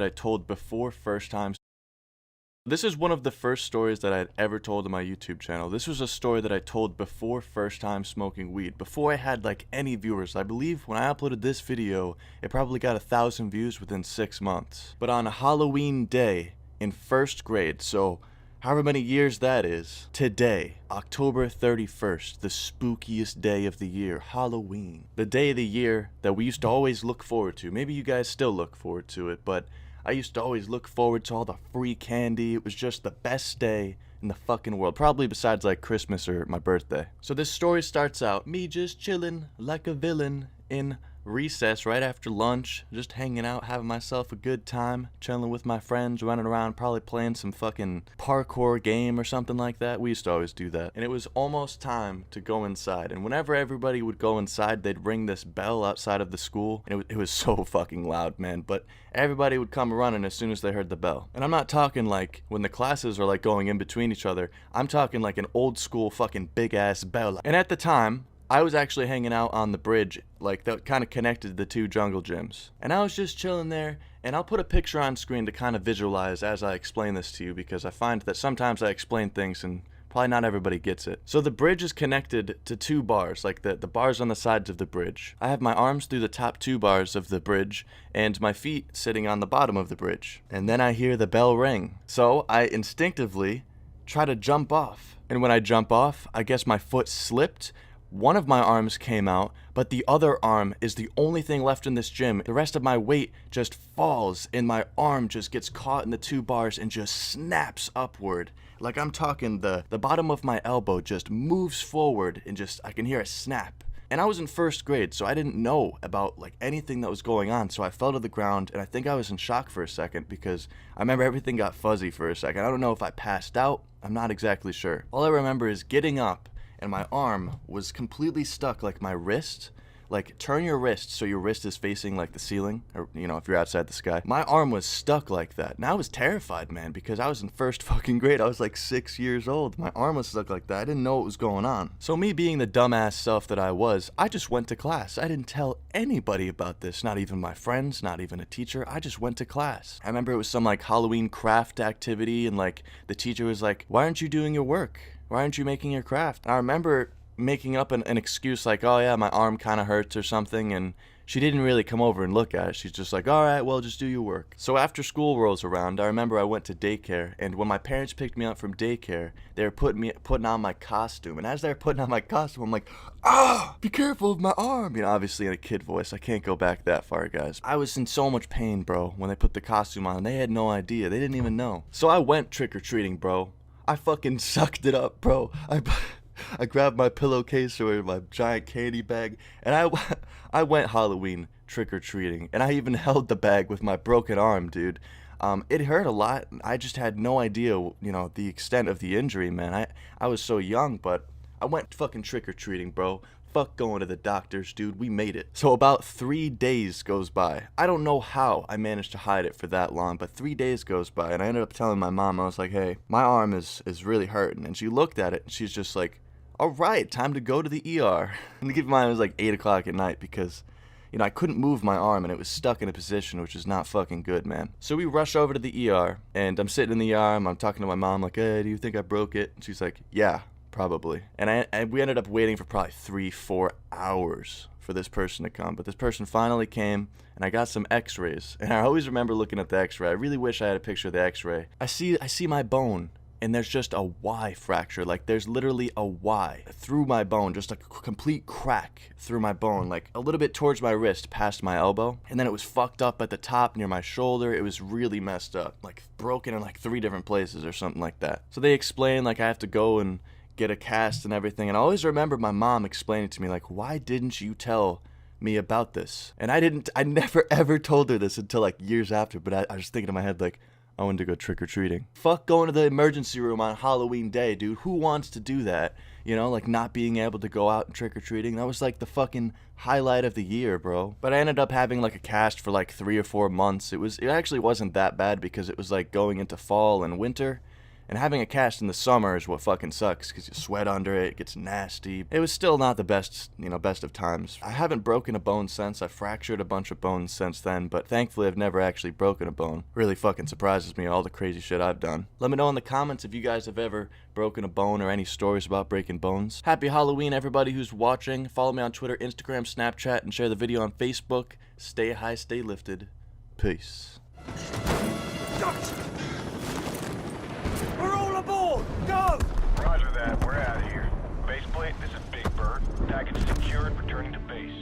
I told before first time. This is one of the first stories that I had ever told on my YouTube channel. This was a story that I told before first time smoking weed, before I had like any viewers. I believe when I uploaded this video, it probably got 1,000 views within 6 months. But on a Halloween day in first grade, so however many years that is, today, October 31st, the spookiest day of the year, Halloween. The day of the year that we used to always look forward to. Maybe you guys still look forward to it, but I used to always look forward to all the free candy. It was just the best day in the fucking world. Probably besides like Christmas or my birthday. So this story starts out, me just chilling like a villain in recess right after lunch, just hanging out, having myself a good time, chilling with my friends, running around, probably playing some fucking parkour game or something like that. We used to always do that. And it was almost time to go inside. And whenever everybody would go inside, they'd ring this bell outside of the school. And it was so fucking loud, man. But everybody would come running as soon as they heard the bell. And I'm not talking like when the classes are like going in between each other. I'm talking like an old school fucking big ass bell. And at the time, I was actually hanging out on the bridge, like that kind of connected the two jungle gyms. And I was just chilling there, and I'll put a picture on screen to kind of visualize as I explain this to you, because I find that sometimes I explain things and probably not everybody gets it. So the bridge is connected to two bars, like the bars on the sides of the bridge. I have my arms through the top two bars of the bridge, and my feet sitting on the bottom of the bridge. And then I hear the bell ring. So I instinctively try to jump off. And when I jump off, I guess my foot slipped. One of my arms came out, but the other arm is the only thing left in this gym. The rest of my weight just falls, and my arm just gets caught in the two bars and just snaps upward. Like I'm talking the bottom of my elbow just moves forward and just, I can hear a snap. And I was in first grade, so I didn't know about like anything that was going on, so I fell to the ground, and I think I was in shock for a second because I remember everything got fuzzy for a second. I don't know if I passed out, I'm not exactly sure. All I remember is getting up, and my arm was completely stuck, like my wrist. Like, turn your wrist so your wrist is facing, like, the ceiling, or, you know, if you're outside the sky. My arm was stuck like that, and I was terrified, man, because I was in first fucking grade. I was, like, 6 years old. My arm was stuck like that. I didn't know what was going on. So me being the dumbass self that I was, I just went to class. I didn't tell anybody about this, not even my friends, not even a teacher. I just went to class. I remember it was some, like, Halloween craft activity, and, like, the teacher was like, "Why aren't you doing your work? Why aren't you making your craft?" And I remember making up an excuse like, "Oh yeah, my arm kind of hurts or something," and she didn't really come over and look at it. She's just like, "All right, well, just do your work." So after school rolls around, I remember I went to daycare, and when my parents picked me up from daycare, they were putting on my costume, and as they're putting on my costume, I'm like, "Ah, be careful of my arm." You know, obviously in a kid voice, I can't go back that far, guys. I was in so much pain, bro, when they put the costume on, and they had no idea. They didn't even know. So I went trick-or-treating, bro. I fucking sucked it up, bro. I grabbed my pillowcase or my giant candy bag, and I went Halloween trick-or-treating, and I even held the bag with my broken arm, dude. It hurt a lot. I just had no idea, you know, the extent of the injury, man. I was so young, but I went fucking trick-or-treating, bro. Fuck going to the doctors, dude. We made it. So about 3 days goes by. I don't know how I managed to hide it for that long, but 3 days goes by, and I ended up telling my mom. I was like, "Hey, my arm is really hurting." And she looked at it, and she's just like, "All right, time to go to the ER." And to keep in mind, it was like 8 o'clock at night because, you know, I couldn't move my arm, and it was stuck in a position, which is not fucking good, man. So we rush over to the ER, and I'm sitting in the ER, and I'm talking to my mom, like, "Hey, do you think I broke it?" And she's like, "Yeah, probably." And we ended up waiting for probably 3-4 hours for this person to come. But this person finally came, and I got some x-rays. And I always remember looking at the x-ray. I really wish I had a picture of the x-ray. I see my bone, and there's just a Y fracture. Like, there's literally a Y through my bone, just a complete crack through my bone, like a little bit towards my wrist, past my elbow. And then it was fucked up at the top near my shoulder. It was really messed up, like broken in like 3 different places or something like that. So they explained, like, I have to go and get a cast and everything. And I always remember my mom explaining to me, like, "Why didn't you tell me about this?" And I never ever told her this until like years after, but I was thinking in my head, like, I wanted to go trick-or-treating. Fuck going to the emergency room on Halloween day, dude. Who wants to do that? You know, like not being able to go out and trick-or-treating. That was like the fucking highlight of the year, bro. But I ended up having like a cast for like 3 or 4 months. It actually wasn't that bad because it was like going into fall and winter. And having a cast in the summer is what fucking sucks, because you sweat under it, it gets nasty. It was still not the best, best of times. I haven't broken a bone since. I fractured a bunch of bones since then, but thankfully I've never actually broken a bone. Really fucking surprises me, all the crazy shit I've done. Let me know in the comments if you guys have ever broken a bone or any stories about breaking bones. Happy Halloween, everybody who's watching. Follow me on Twitter, Instagram, Snapchat, and share the video on Facebook. Stay high, stay lifted. Peace. We're all aboard! Go! Roger that. We're out of here. Baseplate, this is Big Bird. Package secured, returning to base.